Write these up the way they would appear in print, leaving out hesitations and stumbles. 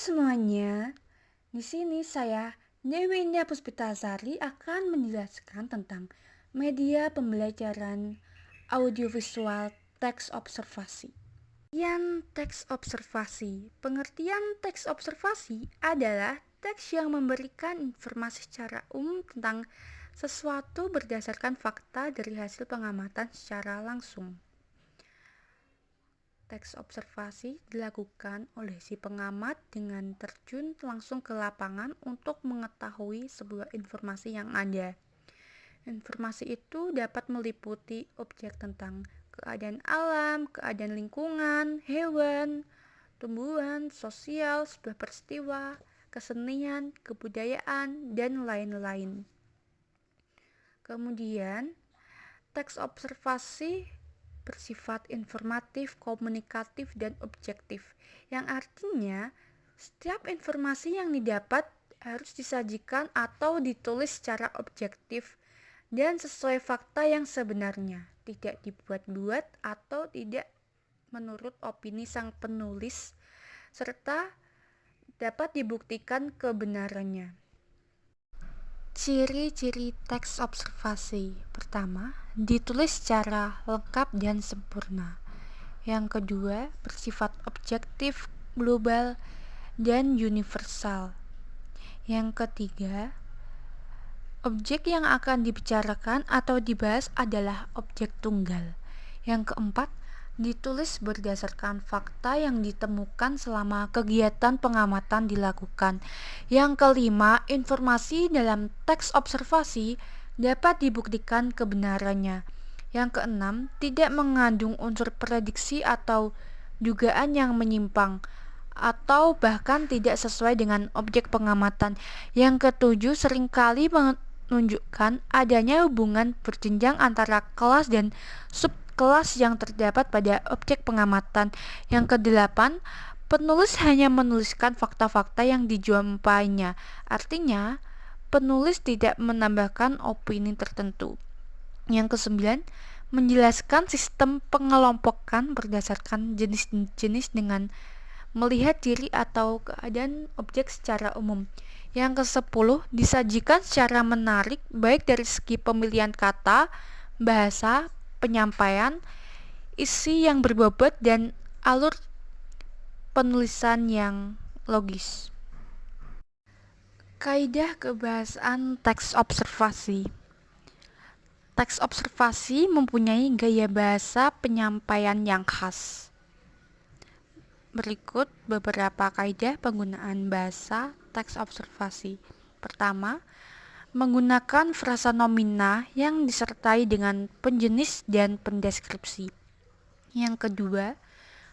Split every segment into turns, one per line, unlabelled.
semuanya, di sini saya Dewi Indah Puspitasari akan menjelaskan tentang media pembelajaran audiovisual teks observasi. Teks observasi. Pengertian teks observasi adalah teks yang memberikan informasi secara umum tentang sesuatu berdasarkan fakta dari hasil pengamatan secara langsung. Teks observasi dilakukan oleh si pengamat dengan terjun langsung ke lapangan untuk mengetahui sebuah informasi yang ada. Informasi itu dapat meliputi objek tentang keadaan alam, keadaan lingkungan, hewan, tumbuhan, sosial, sebuah peristiwa, kesenian, kebudayaan, dan lain-lain. Kemudian, teks observasi bersifat informatif, komunikatif, dan objektif, yang artinya setiap informasi yang didapat harus disajikan atau ditulis secara objektif dan sesuai fakta yang sebenarnya, tidak dibuat-buat atau tidak menurut opini sang penulis, serta dapat dibuktikan kebenarannya. Ciri-ciri teks observasi. Pertama, ditulis secara lengkap dan sempurna. Yang kedua, bersifat objektif, global, dan universal. Yang ketiga, objek yang akan dibicarakan atau dibahas adalah objek tunggal. Yang keempat, ditulis berdasarkan fakta yang ditemukan selama kegiatan pengamatan dilakukan. Yang kelima, informasi dalam teks observasi dapat dibuktikan kebenarannya. Yang keenam, tidak mengandung unsur prediksi atau dugaan yang menyimpang atau bahkan tidak sesuai dengan objek pengamatan. Yang ketujuh, seringkali menunjukkan adanya hubungan berjenjang antara kelas dan subkelas yang terdapat pada objek pengamatan. Yang kedelapan, penulis hanya menuliskan fakta-fakta yang dijumpainya. Artinya, penulis tidak menambahkan opini tertentu. Yang kesembilan, menjelaskan sistem pengelompokan berdasarkan jenis-jenis dengan melihat diri atau keadaan objek secara umum. Yang ke-10, disajikan secara menarik baik dari segi pemilihan kata, bahasa, penyampaian, isi yang berbobot, dan alur penulisan yang logis. Kaidah kebahasaan teks observasi. Teks observasi mempunyai gaya bahasa penyampaian yang khas. Berikut beberapa kaidah penggunaan bahasa teks observasi. Pertama, menggunakan frasa nomina yang disertai dengan penjenis dan pendeskripsi. Yang kedua,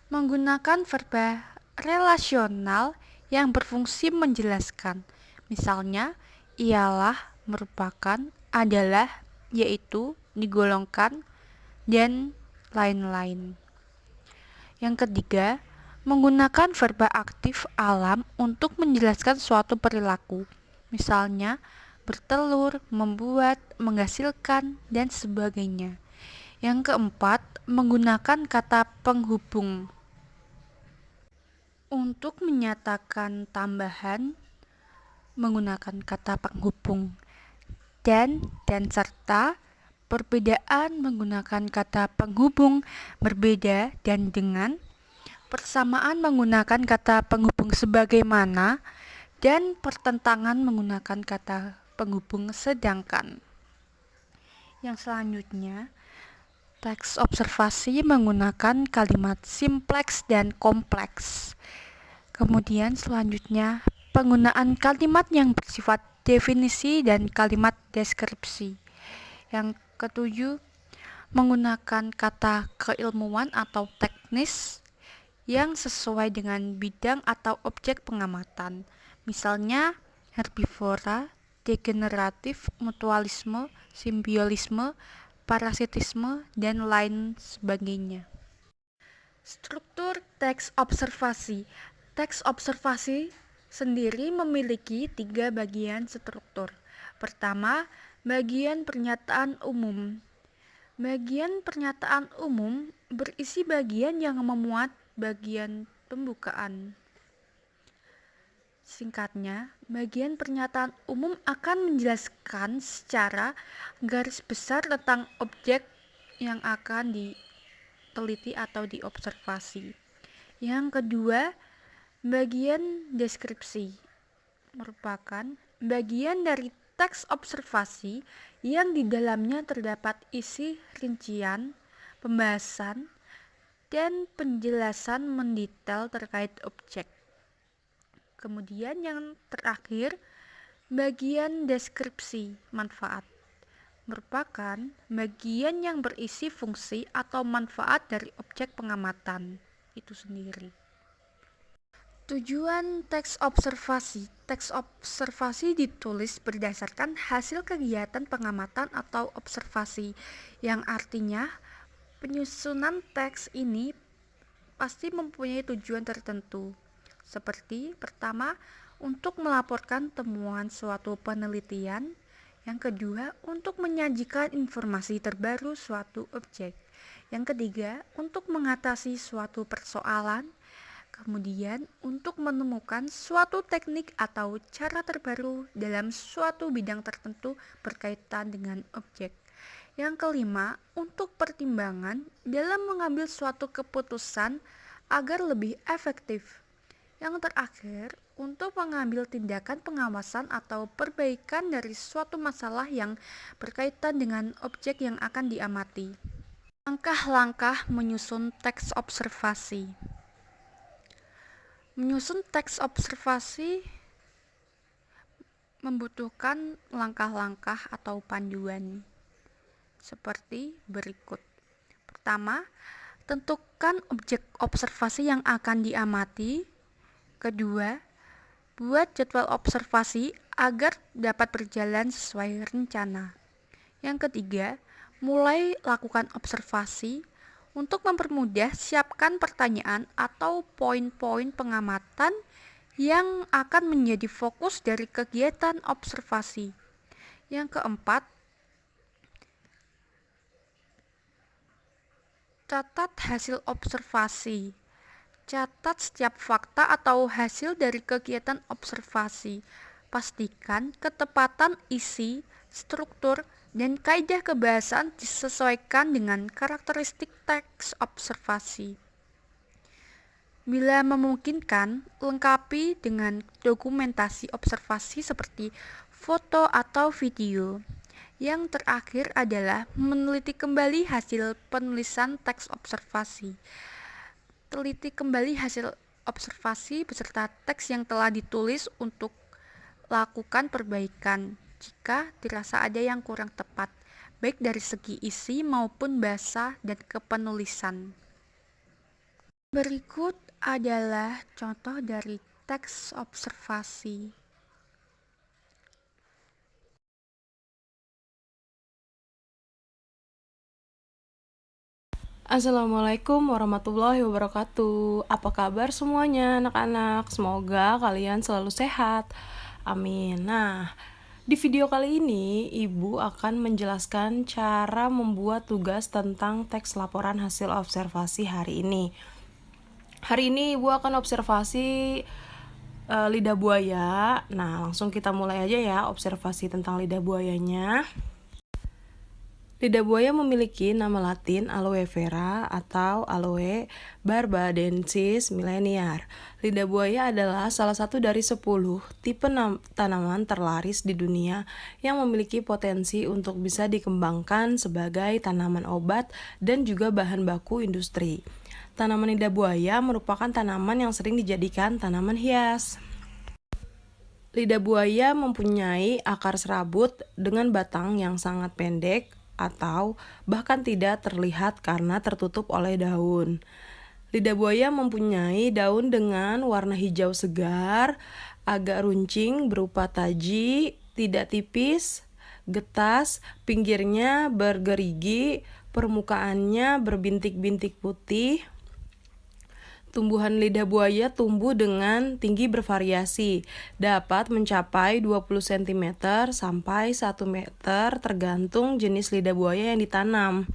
menggunakan verba relasional yang berfungsi menjelaskan. Misalnya, ialah, merupakan, adalah, yaitu, digolongkan, dan lain-lain. Yang ketiga, menggunakan verba aktif alam untuk menjelaskan suatu perilaku, misalnya bertelur, membuat, menghasilkan, dan sebagainya. Yang keempat, menggunakan kata penghubung untuk menyatakan tambahan, menggunakan kata penghubung dan serta, perbedaan menggunakan kata penghubung berbeda dan dengan, persamaan menggunakan kata penghubung sebagaimana, dan pertentangan menggunakan kata penghubung sedangkan. Yang selanjutnya, teks observasi menggunakan kalimat simpleks dan kompleks. Kemudian selanjutnya, penggunaan kalimat yang bersifat definisi dan kalimat deskripsi. Yang ketujuh, menggunakan kata keilmuan atau teknis yang sesuai dengan bidang atau objek pengamatan, misalnya herbivora, degeneratif, mutualisme, simbiolisme, parasitisme, dan lain sebagainya. Struktur teks observasi. Teks observasi sendiri memiliki 3 bagian struktur. Pertama, bagian pernyataan umum. Bagian pernyataan umum berisi bagian yang memuat bagian pembukaan. Singkatnya, bagian pernyataan umum akan menjelaskan secara garis besar tentang objek yang akan diteliti atau diobservasi. Yang kedua, bagian deskripsi merupakan bagian dari teks observasi yang di dalamnya terdapat isi rincian, pembahasan, dan penjelasan mendetail terkait objek. Kemudian yang terakhir, bagian deskripsi manfaat merupakan bagian yang berisi fungsi atau manfaat dari objek pengamatan itu sendiri. Tujuan teks observasi. Teks observasi ditulis berdasarkan hasil kegiatan pengamatan atau observasi, yang artinya penyusunan teks ini pasti mempunyai tujuan tertentu. Seperti pertama, untuk melaporkan temuan suatu penelitian. Yang kedua, untuk menyajikan informasi terbaru suatu objek. Yang ketiga, untuk mengatasi suatu persoalan. Kemudian, untuk menemukan suatu teknik atau cara terbaru dalam suatu bidang tertentu berkaitan dengan objek. Yang kelima, untuk pertimbangan dalam mengambil suatu keputusan agar lebih efektif. Yang terakhir, untuk mengambil tindakan pengawasan atau perbaikan dari suatu masalah yang berkaitan dengan objek yang akan diamati. Langkah-langkah menyusun teks observasi. Menyusun teks observasi membutuhkan langkah-langkah atau panduan seperti berikut. Pertama, tentukan objek observasi yang akan diamati. Kedua, buat jadwal observasi agar dapat berjalan sesuai rencana. Yang ketiga, mulai lakukan observasi. Untuk mempermudah, siapkan pertanyaan atau poin-poin pengamatan yang akan menjadi fokus dari kegiatan observasi. Yang keempat, catat hasil observasi. Catat setiap fakta atau hasil dari kegiatan observasi. Pastikan ketepatan isi, struktur, dan kaidah kebahasaan disesuaikan dengan karakteristik teks observasi. Bila memungkinkan, lengkapi dengan dokumentasi observasi seperti foto atau video. Yang terakhir adalah meneliti kembali hasil penulisan teks observasi. Teliti kembali hasil observasi beserta teks yang telah ditulis untuk lakukan perbaikan jika dirasa ada yang kurang tepat, baik dari segi isi maupun bahasa dan kepenulisan. Berikut adalah contoh dari teks observasi.
Assalamualaikum warahmatullahi wabarakatuh. Apa kabar semuanya anak-anak? Semoga kalian selalu sehat. Amin. Nah, di video kali ini Ibu akan menjelaskan cara membuat tugas tentang teks laporan hasil observasi hari ini. Hari ini Ibu akan observasi lidah buaya. Nah, langsung kita mulai aja ya observasi tentang lidah buayanya. Lidah buaya memiliki nama latin aloe vera atau aloe barbadensis milleniar. Lidah buaya adalah salah satu dari 10 tipe tanaman terlaris di dunia yang memiliki potensi untuk bisa dikembangkan sebagai tanaman obat dan juga bahan baku industri. Tanaman lidah buaya merupakan tanaman yang sering dijadikan tanaman hias. Lidah buaya mempunyai akar serabut dengan batang yang sangat pendek atau bahkan tidak terlihat karena tertutup oleh daun. Lidah buaya mempunyai daun dengan warna hijau segar, agak runcing berupa taji, tidak tipis, getas, pinggirnya bergerigi, permukaannya berbintik-bintik putih. Tumbuhan lidah buaya tumbuh dengan tinggi bervariasi, dapat mencapai 20 cm sampai 1 meter tergantung jenis lidah buaya yang ditanam.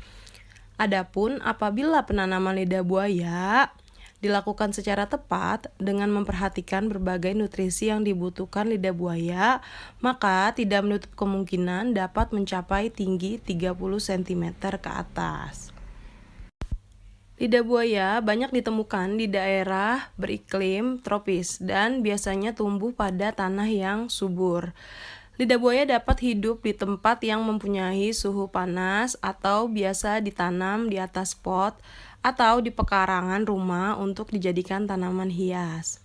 Adapun apabila penanaman lidah buaya dilakukan secara tepat dengan memperhatikan berbagai nutrisi yang dibutuhkan lidah buaya, maka tidak menutup kemungkinan dapat mencapai tinggi 30 cm ke atas. Lidah buaya banyak ditemukan di daerah beriklim tropis dan biasanya tumbuh pada tanah yang subur. Lidah buaya dapat hidup di tempat yang mempunyai suhu panas atau biasa ditanam di atas pot atau di pekarangan rumah untuk dijadikan tanaman hias.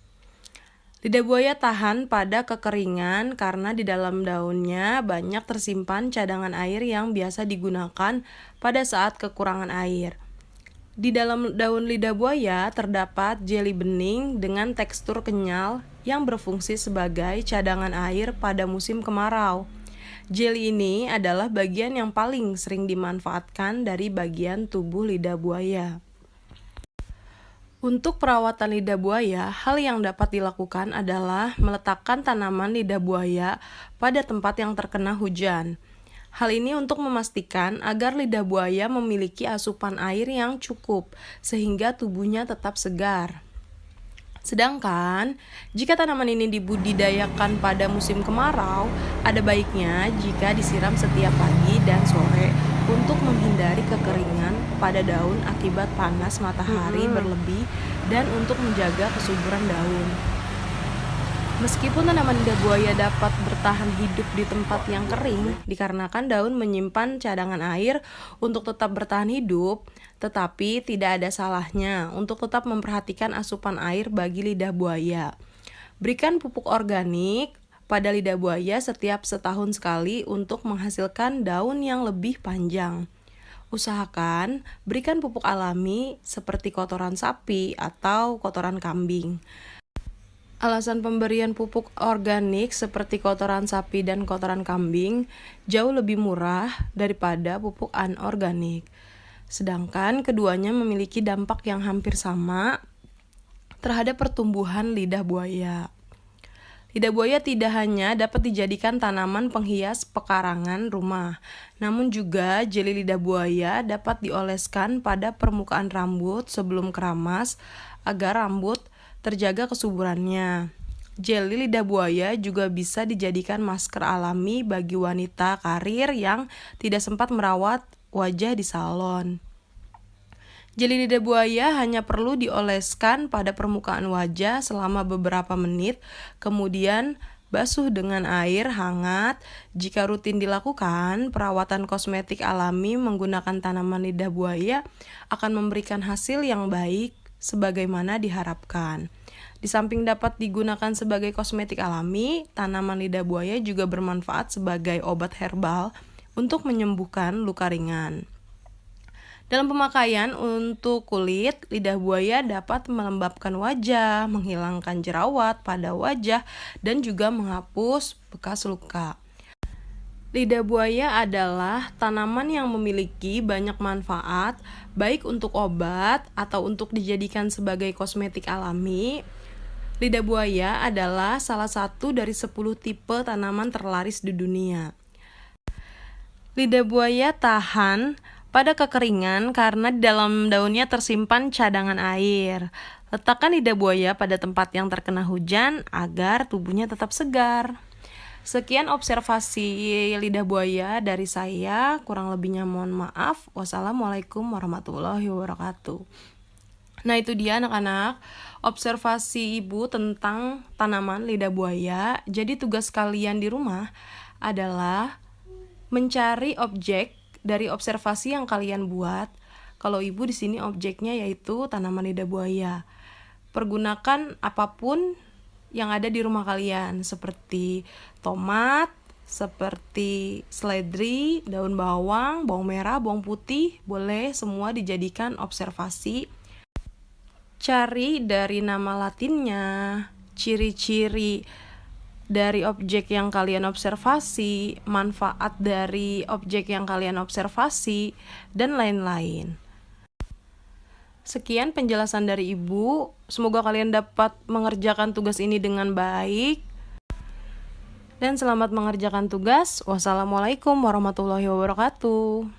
Lidah buaya tahan pada kekeringan karena di dalam daunnya banyak tersimpan cadangan air yang biasa digunakan pada saat kekurangan air. Di dalam daun lidah buaya terdapat jeli bening dengan tekstur kenyal yang berfungsi sebagai cadangan air pada musim kemarau. Jeli ini adalah bagian yang paling sering dimanfaatkan dari bagian tubuh lidah buaya. Untuk perawatan lidah buaya, hal yang dapat dilakukan adalah meletakkan tanaman lidah buaya pada tempat yang terkena hujan. Hal ini untuk memastikan agar lidah buaya memiliki asupan air yang cukup, sehingga tubuhnya tetap segar. Sedangkan, jika tanaman ini dibudidayakan pada musim kemarau, ada baiknya jika disiram setiap pagi dan sore untuk menghindari kekeringan pada daun akibat panas matahari berlebih dan untuk menjaga kesuburan daun. Meskipun tanaman lidah buaya dapat bertahan hidup di tempat yang kering dikarenakan daun menyimpan cadangan air untuk tetap bertahan hidup, tetapi tidak ada salahnya untuk tetap memperhatikan asupan air bagi lidah buaya. Berikan pupuk organik pada lidah buaya setiap setahun sekali untuk menghasilkan daun yang lebih panjang. Usahakan berikan pupuk alami seperti kotoran sapi atau kotoran kambing. Alasan pemberian pupuk organik seperti kotoran sapi dan kotoran kambing jauh lebih murah daripada pupuk anorganik. Sedangkan keduanya memiliki dampak yang hampir sama terhadap pertumbuhan lidah buaya. Lidah buaya tidak hanya dapat dijadikan tanaman penghias pekarangan rumah, namun juga jeli lidah buaya dapat dioleskan pada permukaan rambut sebelum keramas agar rambut terjaga kesuburannya. Jeli lidah buaya juga bisa dijadikan masker alami bagi wanita karir yang tidak sempat merawat wajah di salon. Jeli lidah buaya hanya perlu dioleskan pada permukaan wajah selama beberapa menit, kemudian basuh dengan air hangat. Jika rutin dilakukan, perawatan kosmetik alami menggunakan tanaman lidah buaya akan memberikan hasil yang baik sebagaimana diharapkan. Di samping dapat digunakan sebagai kosmetik alami, tanaman lidah buaya juga bermanfaat sebagai obat herbal untuk menyembuhkan luka ringan. Dalam pemakaian untuk kulit, lidah buaya dapat melembabkan wajah, menghilangkan jerawat pada wajah, dan juga menghapus bekas luka. Lidah buaya adalah tanaman yang memiliki banyak manfaat, baik untuk obat atau untuk dijadikan sebagai kosmetik alami. Lidah buaya adalah salah satu dari 10 tipe tanaman terlaris di dunia. Lidah buaya tahan pada kekeringan karena di dalam daunnya tersimpan cadangan air. Letakkan lidah buaya pada tempat yang terkena hujan agar tubuhnya tetap segar. Sekian observasi lidah buaya dari saya, kurang lebihnya mohon maaf. Wassalamualaikum warahmatullahi wabarakatuh. Nah, itu dia anak-anak, observasi ibu tentang tanaman lidah buaya. Jadi tugas kalian di rumah adalah mencari objek dari observasi yang kalian buat. Kalau ibu di sini objeknya yaitu tanaman lidah buaya. Pergunakan apapun yang ada di rumah kalian, seperti tomat, seperti seledri, daun bawang, bawang merah, bawang putih, boleh semua dijadikan observasi. Cari dari nama latinnya, ciri-ciri dari objek yang kalian observasi, manfaat dari objek yang kalian observasi, dan lain-lain. Sekian penjelasan dari Ibu. Semoga kalian dapat mengerjakan tugas ini dengan baik. Dan selamat mengerjakan tugas. Wassalamualaikum warahmatullahi wabarakatuh.